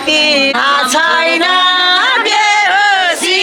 गति छैन बेहोसी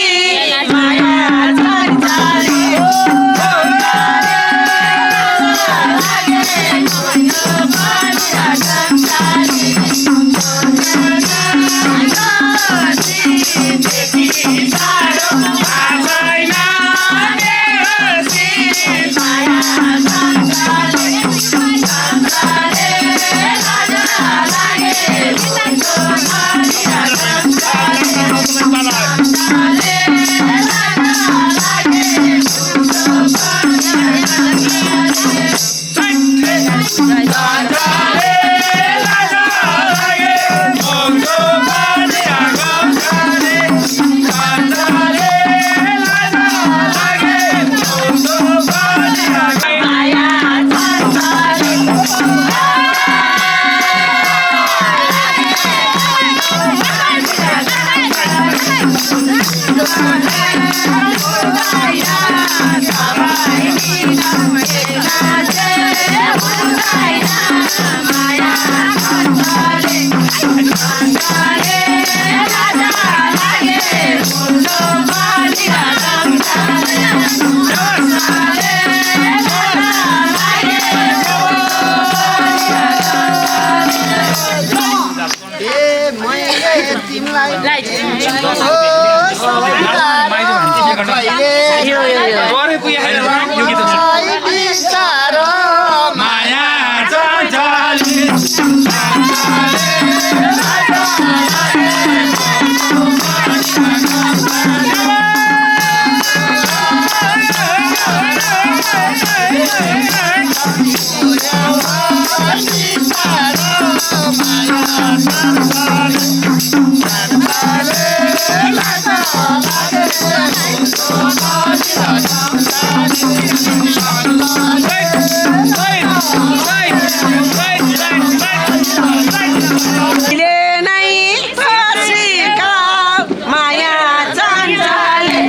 माया चञ्चले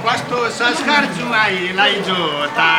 कस्तो संस्कार जुवाईलाई जोता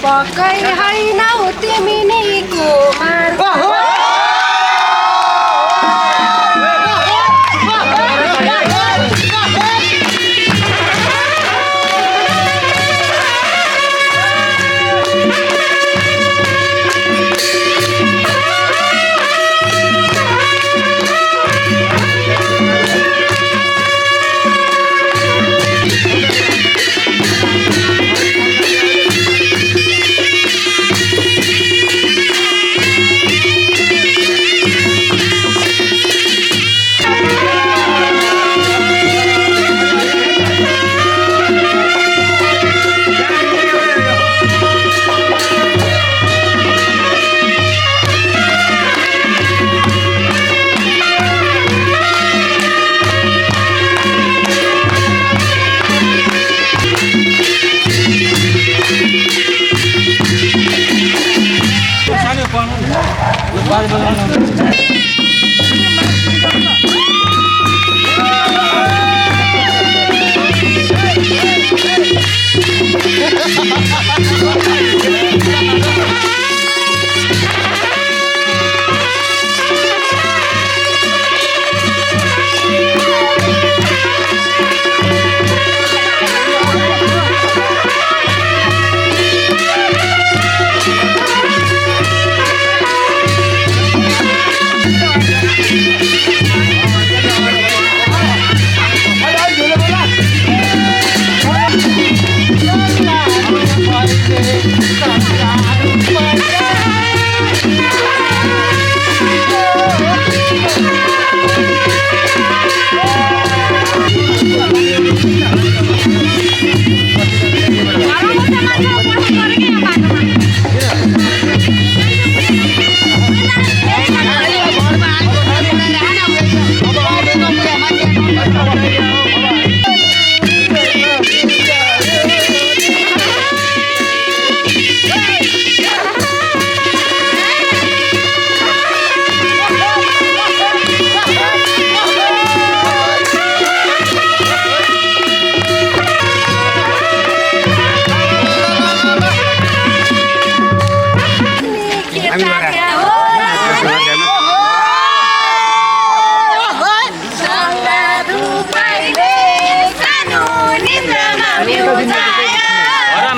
पक्कै हैनौ तिमी नि कुमार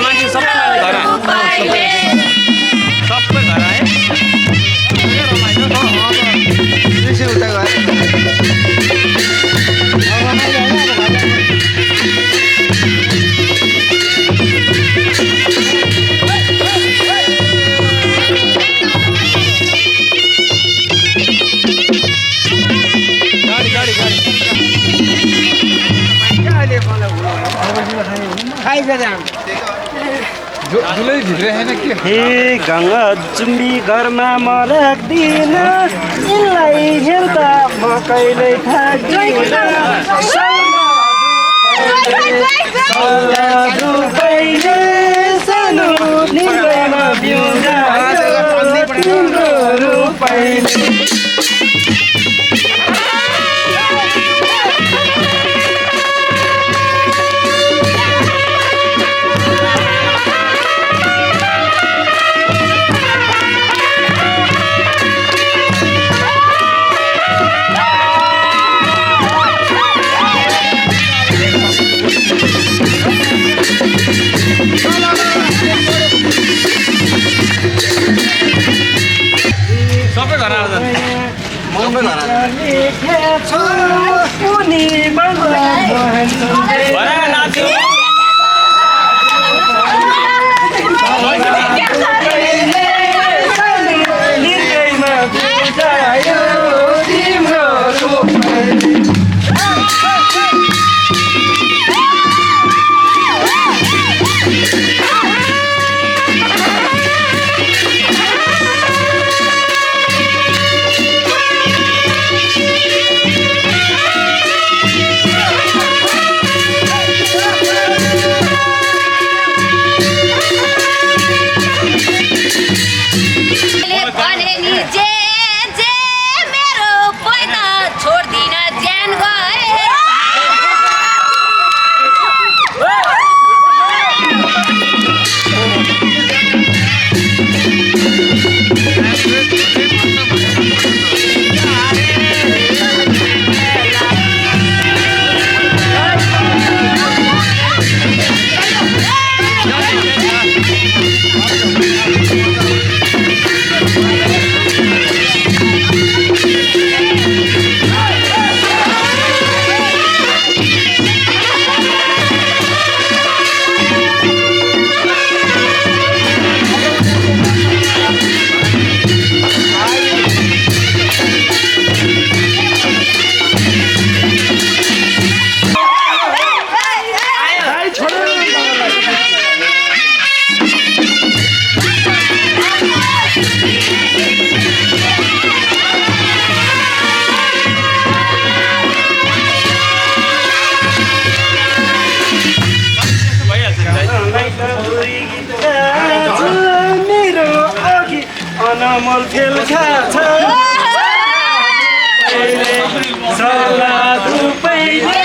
मान्छे सबै घर सबै घर है हे गङ्गा चुम्बी घरमा म राख्दिन यसलाई हेर्दा म कहिल्यै थाक्दिन रुपैले सानो निन्द्रामा बिउजा तिम्रो रुपैले सबै घर आउँछ अनमोल खेल खाछ सल्लाह रुपैले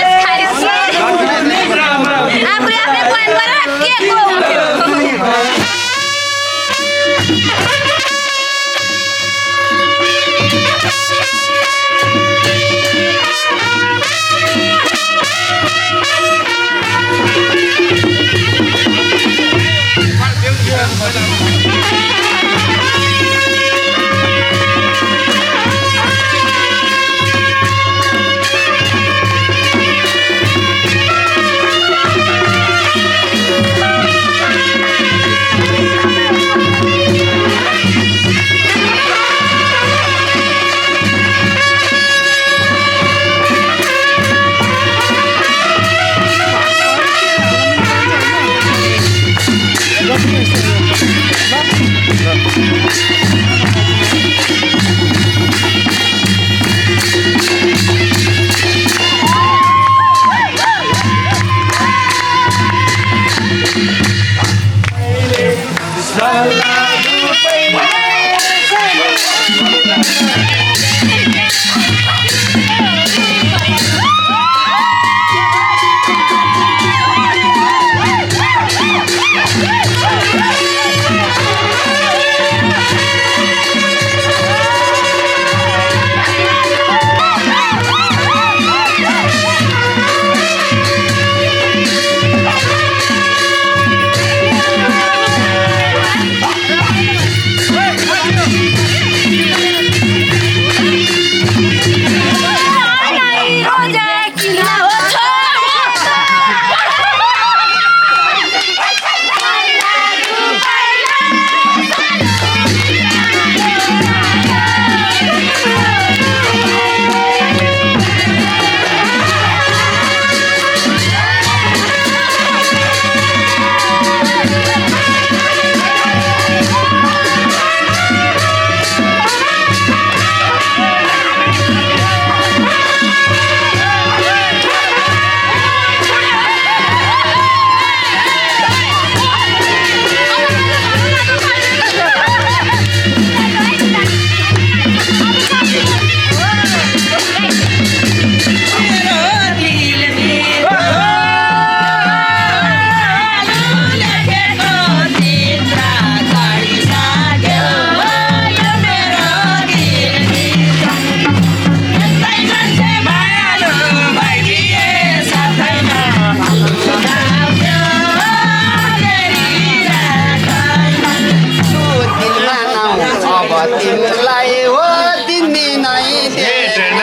तिमीलाई हो तिन दिनै भेट्न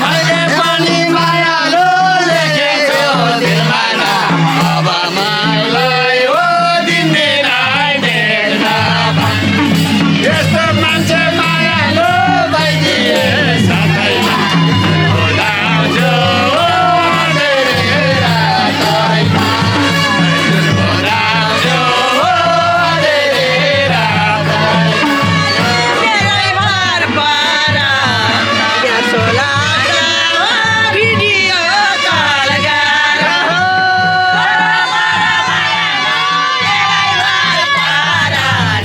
अहिले पनि मायालु लेखेको दिलमा अब मलाई हो तिन दिनै भेट्न यस्तो मान्छे मायालु भइदिए साथैमा बोलाउँछु धेरै रातैमा बोलाउँछु धेरै रातैमा मेरै घर पर त्यसो लाग्छ भिडियो कल गर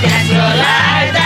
त्यसो लाग्छ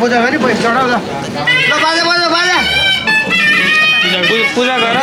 पूजा गरी पैसा चढाउ ल बाजा बाजा बाजा पूजा गर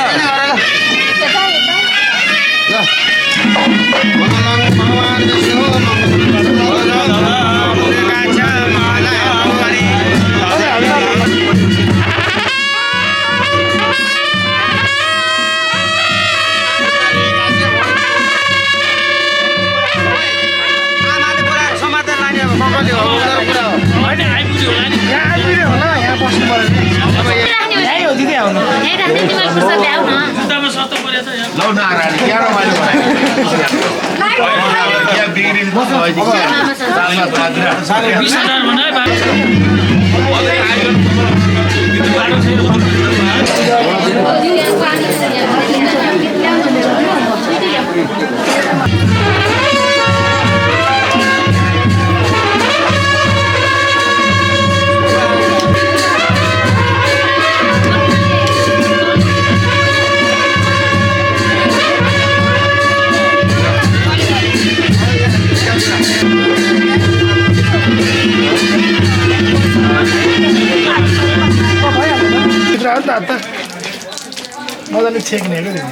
मजाले छेक्ने क्या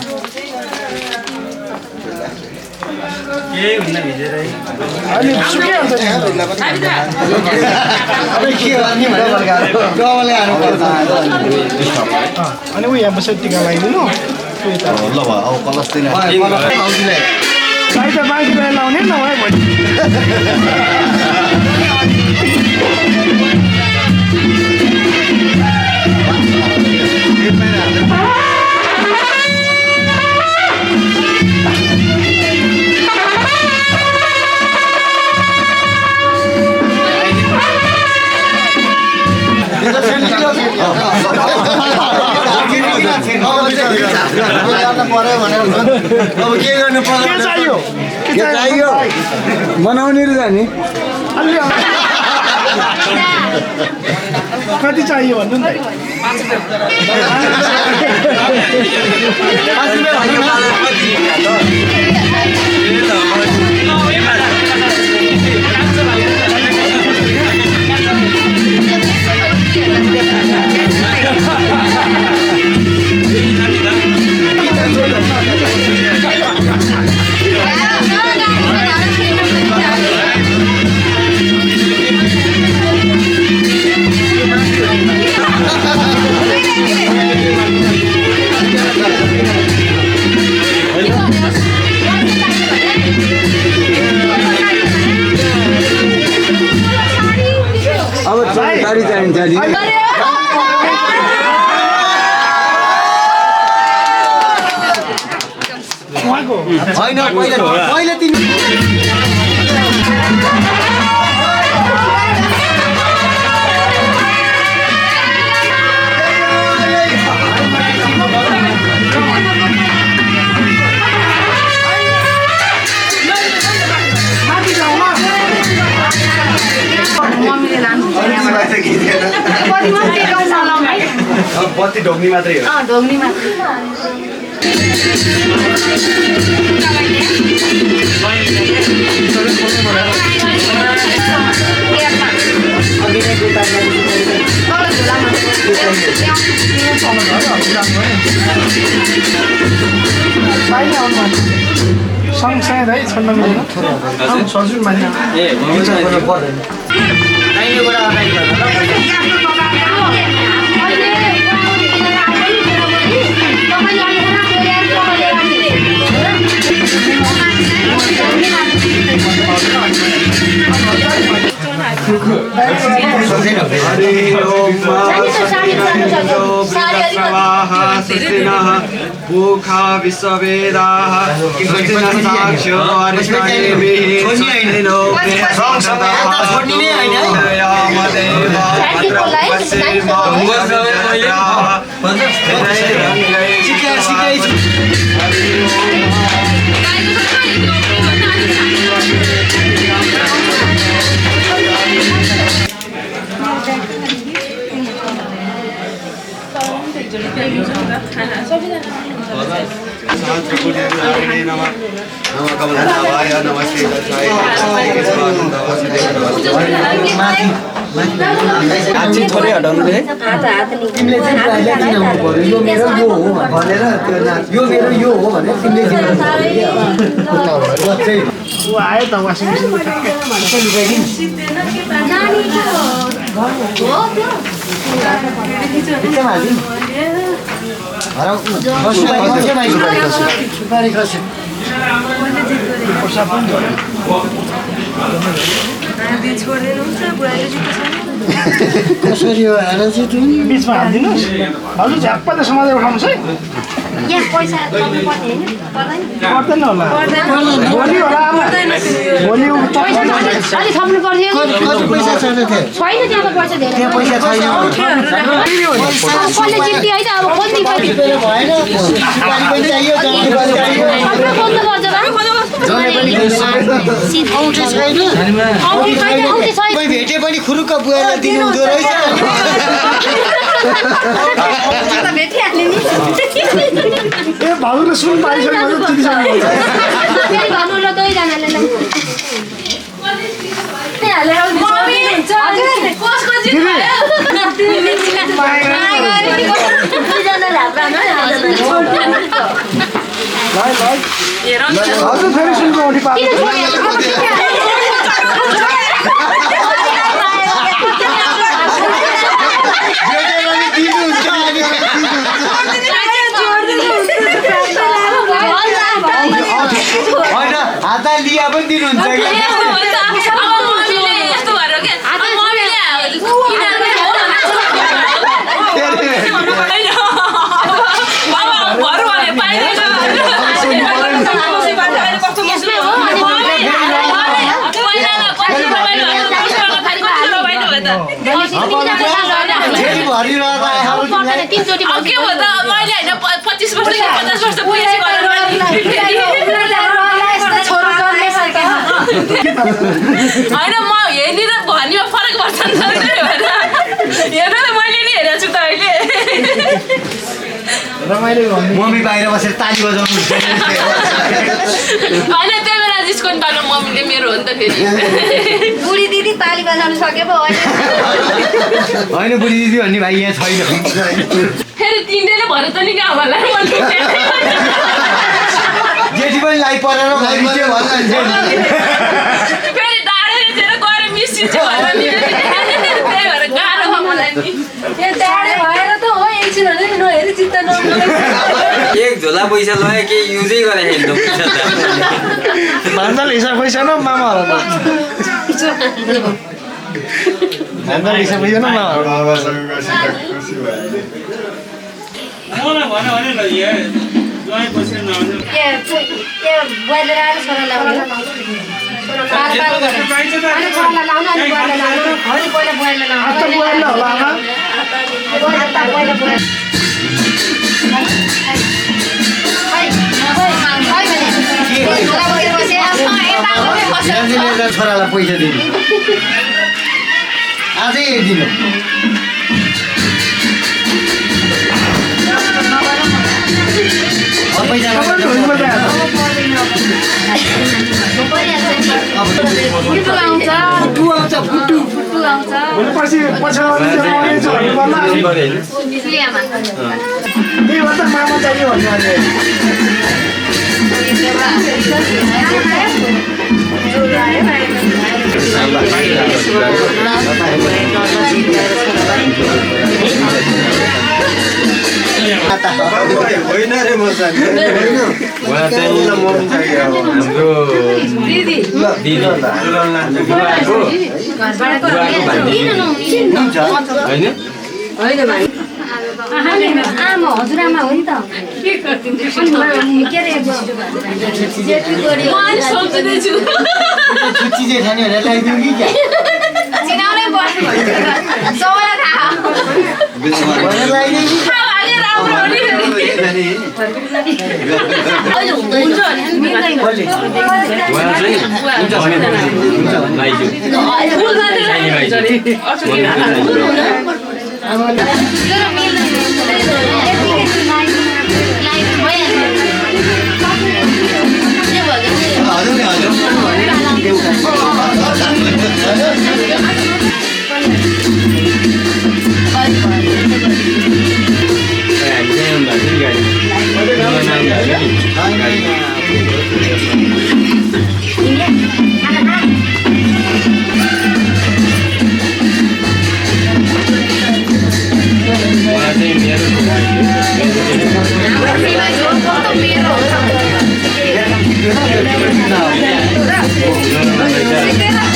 केही हुन्न भिजेरै अनि सुकिहाल्छ अनि ऊ यहाँ बसेर टिका लगाइदिनु ल भयो अब कलस्दैन साई त बाँकीलाई लाउने नभए भोलि के चाहियो मनाउने र जाने अलि कति चाहियो भन्नु नि अब साडी चाहिन्छ नि उहाँको होइन पहिला तिमी बत्ती ढोक्नी मात्रै हो ढोग्नी मात्रै सँगसँगै है छोड्न मिल्दैन सजिलो मान्ने भूखा विश्ववेदाः साक्ष्यो थोरै हटाउनु है तिमीले चाहिँ प्रायलाई चिनाउनु पर्यो यो मेरो यो हो भनेर त्यो यो मेरो यो हो भनेर तिमीले चिनाउनु पर्यो ऊ आयो त वासिङ मेसिन सुपारी खस्यो कसरी हो हाल चाहिँ तिमी बिचमा हालिदिनुहोस् हजुर झ्याप्पा त समाज उठाउनुहोस् है पर्दैन होला भोलि होला भोलि अलि थप्नु पर्थ्यो कति पैसा छैन थियो छैन त्यहाँ त पैसा धेरै त्यहाँ पैसा छैन कसले जित्यो होइन अब खोज्ने भएन सुपारी पनि चाहियो जनै पनि चाहियो सबै खोज्नु पर्छ औँठी छैन कोही भेटे पनि खुरुक्क बुहाएर दिनु हुँदो रहेछ ए भाउले सुन पाइसकेको चिनिसक्नु भन्नु ल दुईजनाले हजुर फेरि सुनको औँठी पाएको होइन हात लिया पनि दिनुहुन्छ होइन म हेर्ने र भन्नेमा फरक पर्छ नि त हेर्नु त मैले नि हेरेको छु त अहिले मम्मी बाहिर बसेर ताली बजाउनु होइन त्यही बेला जिस्कोन पालो मम्मीले मेरो हो नि त फेरि बुढी दिदी ताली बजाउनु सके पो होइन बुढी दिदी भन्ने भाइ यहाँ छैन फेरि तिनले भरे त नि क्या होला जेठी पनि लाई परेर फेरि डाँडो रेचेर गएर मिसिन्छ भनेर नि त्यही भएर गाह्रो भयो मलाई नि भएर त हो एकछिन नहेरी चित्त एक झोला पैसा लगायो के युजै गरे भान्जाले हिसाब पैसा न मामा होला भान्जाले हिसाब पैसा न मामा मलाई भन्यो भने ल यहाँ ज्वाइँ बसेर नआउनु बोइलर आएर छोरा लाउनु छोरालाई पैसा दिनु आजै दिनु पछि मामा चाहियो भन्नु होइन रे म उहाँ चाहिँ मम्मी चाहियो हाम्रो दिदी आमा हजुरआमा हो नि त के अरे छुच्ची जेठानीहरूलाई ल्याइदिउँ कि क्या चिनाउनै पर्छ सबैलाई थाहा ल्याइदिउँ कि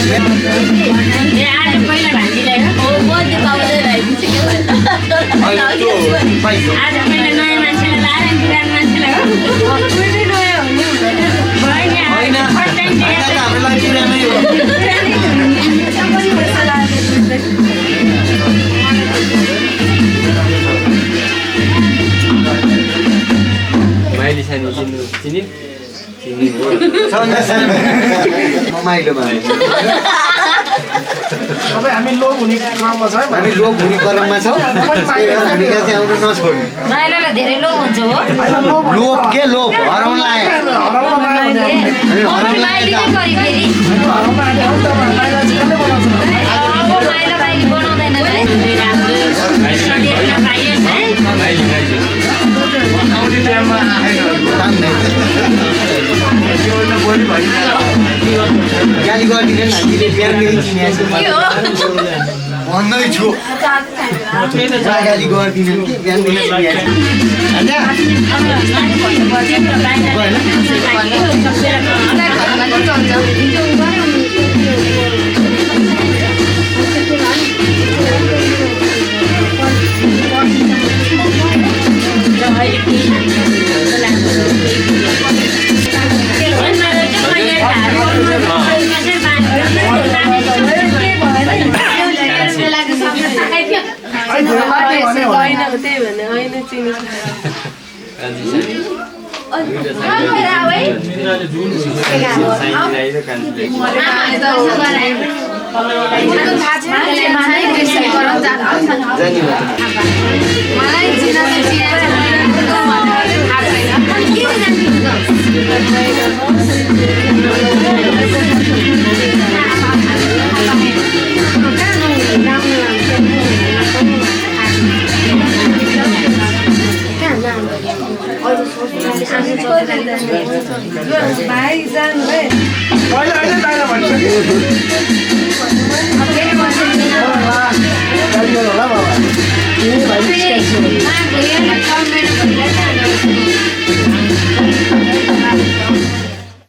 ए आज पहिला भान्जीलाई हो म त्यो पाउँदै राखिसक्यो आज पहिला नयाँ मान्छेलाई लाएर पुरानो मान्छेलाई हो पुरै नयाँ हुने भएन फर्स्ट टाइम माइली सानो चिन्ने माइलोमा तपाईँ हामी लोभ हुने क्रममा छ हामी लोभ हुने क्रममा छौँ हामी चाहिँ आउनु नछोड्नु माइलोलाई धेरै लोभ हुन्छ हो लोभ के लोभ हराउन लाग्यो माइली नै गरी फेरि माइलो बाइली बनाउँदैन गाली गरिदिने हामीले बिहानदेखि चिनेको भन्दै छु गाली गरिदिने कि बिहानदेखि